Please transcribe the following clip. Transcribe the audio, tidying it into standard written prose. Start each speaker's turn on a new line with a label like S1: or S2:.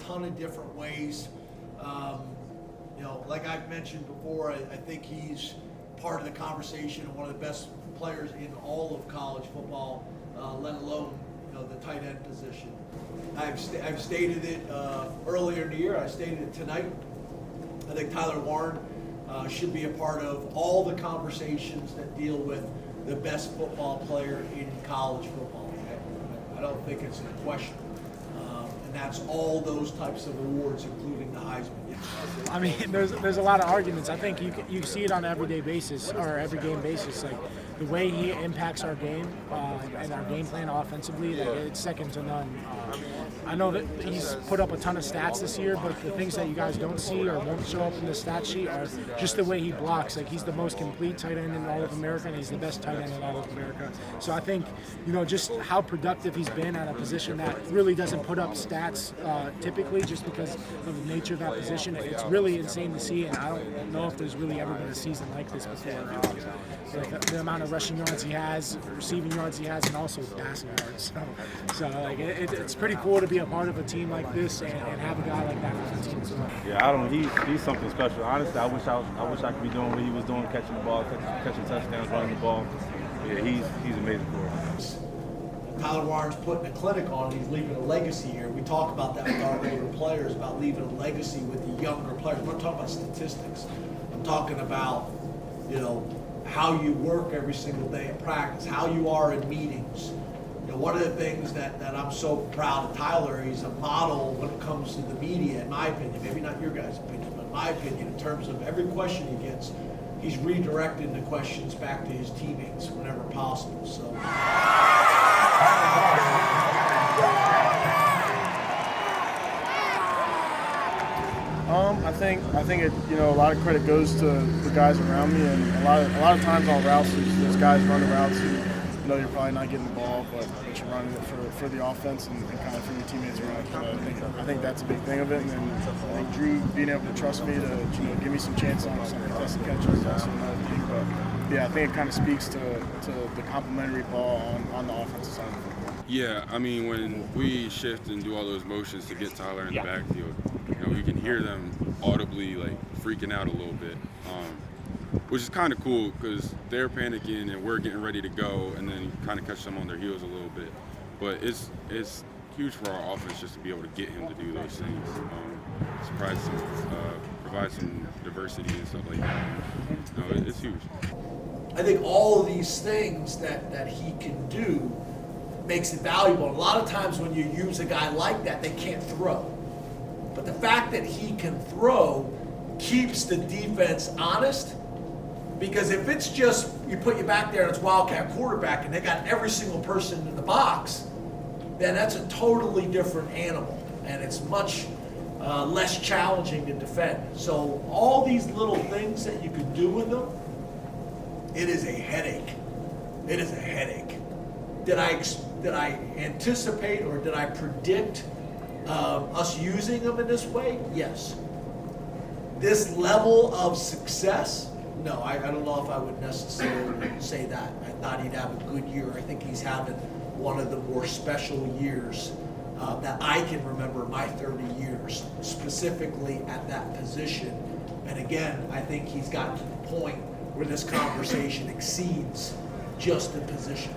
S1: ton of different ways. Like I've mentioned before, I think he's part of the conversation and one of the best players in all of college football, let alone the tight end position. I've stated it earlier in the year. I stated it tonight. I think Tyler Warren should be a part of all the conversations that deal with the best football player in college football. I don't think it's a question. And that's all those types of awards, including the Heisman.
S2: I mean, there's a lot of arguments. I think you see it on an everyday basis or every game basis. Like the way he impacts our game and our game plan offensively, it's second to none. I know that he's put up a ton of stats this year, but the things that you guys don't see or won't show up in the stat sheet are just the way he blocks. Like he's the most complete tight end in all of America, and he's the best tight end in all of America. So I think just how productive he's been at a position that really doesn't put up stats typically, just because of the nature of that position. It's really insane to see, and I don't know if there's really ever been a season like this before. Like the amount of rushing yards he has, receiving yards he has, and also passing yards. So like it's pretty cool to be a part of a team like this and have a guy like that on the team as well.
S3: Yeah, he's something special. Honestly, I wish I could be doing what he was doing, catching the ball, catching touchdowns, running the ball. Yeah, he's amazing for us.
S1: Tyler Warren's putting a clinic on, and he's leaving a legacy here. We talk about that with our older players, about leaving a legacy with the younger players. I'm not talking about statistics. I'm talking about, how you work every single day at practice, how you are in meetings. One of the things that I'm so proud of Tyler, he's a model when it comes to the media, in my opinion, maybe not your guys' opinion, but in my opinion, in terms of every question he gets, he's redirecting the questions back to his teammates whenever possible. So.
S4: I think it a lot of credit goes to the guys around me, and a lot of times on routes there's guys running routes who you're probably not getting the ball, but you're running it for the offense and kind of for your teammates around. So I think that's a big thing of it, and then I think Drew being able to trust me to give me some chances on some contested catches is also another thing. But yeah, I think it kind of speaks to the complementary ball on the offensive side of the football.
S5: Yeah, I mean, when we shift and do all those motions to get Tyler in the backfield, you can hear them audibly freaking out a little bit, which is kind of cool because they're panicking and we're getting ready to go, and then kind of catch them on their heels a little bit. But it's huge for our offense just to be able to get him to do those things, provide some diversity and stuff like that. It's huge.
S1: I think all of these things that he can do makes it valuable. A lot of times when you use a guy like that, they can't throw. But the fact that he can throw keeps the defense honest, because if it's just you put you back there and it's Wildcat quarterback and they got every single person in the box, then that's a totally different animal, and it's much less challenging to defend. So all these little things that you could do with them, it is a headache. It is a headache. Did I anticipate or did I predict us using them in this way? Yes. This level of success? No, I don't know if I would necessarily say that. I thought he'd have a good year. I think he's having one of the more special years that I can remember in my 30 years, specifically at that position. And again, I think he's got to the point where this conversation exceeds just the position.